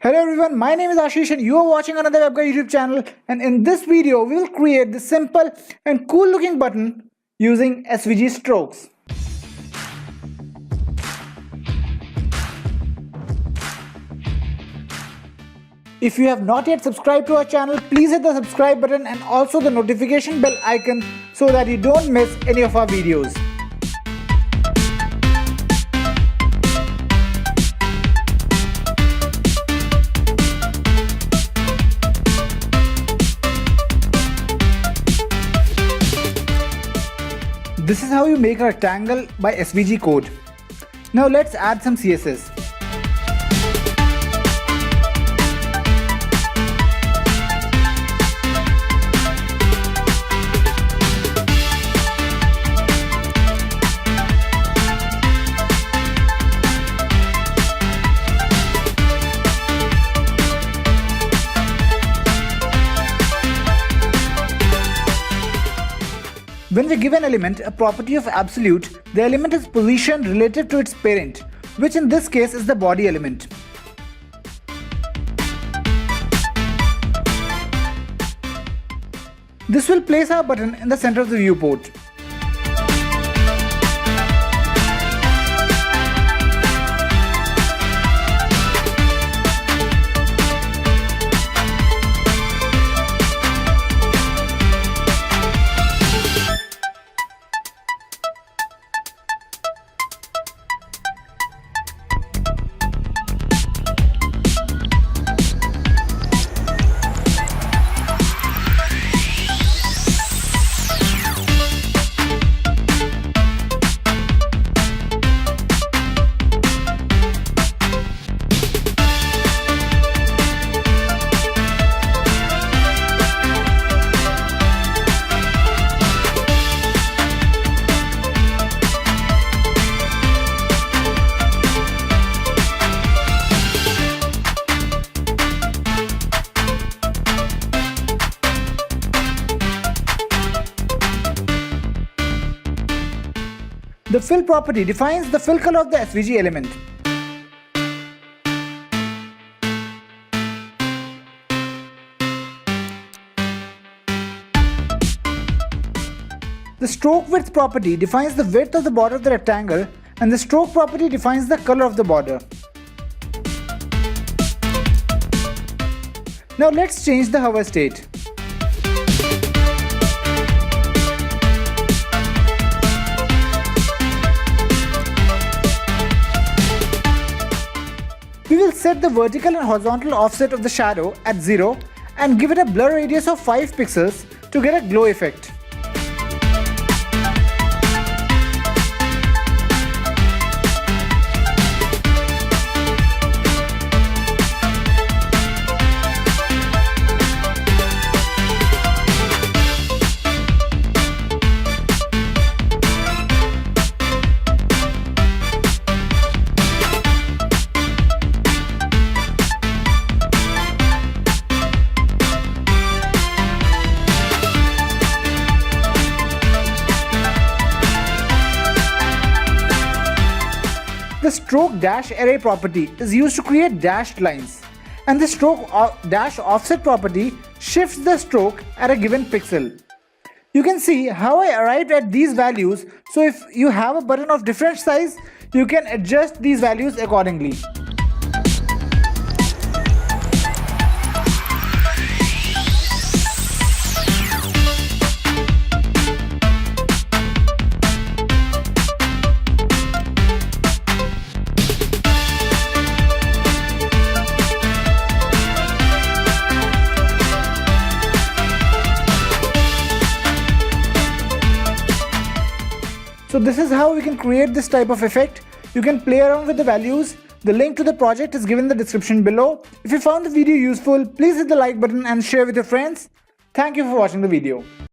Hello everyone, my name is Ashish and you are watching another webguy YouTube channel, and in this video we will create this simple and cool looking button using SVG strokes. If you have not yet subscribed to our channel, please hit the subscribe button and also the notification bell icon so that you don't miss any of our videos. This is how you make a rectangle by SVG code. Now let's add some CSS. When we give an element a property of absolute, the element is positioned relative to its parent, which in this case is the body element. This will place our button in the center of the viewport. The fill property defines the fill color of the SVG element. The stroke width property defines the width of the border of the rectangle, and the stroke property defines the color of the border. Now let's change the hover state. We will set the vertical and horizontal offset of the shadow at 0 and give it a blur radius of 5 pixels to get a glow effect. The stroke dash array property is used to create dashed lines, and the stroke dash offset property shifts the stroke at a given pixel. You can see how I arrived at these values, so if you have a button of different size, you can adjust these values accordingly. So this is how we can create this type of effect. You can play around with the values. The link to the project is given in the description below. If you found the video useful, please hit the like button and share with your friends. Thank you for watching the video.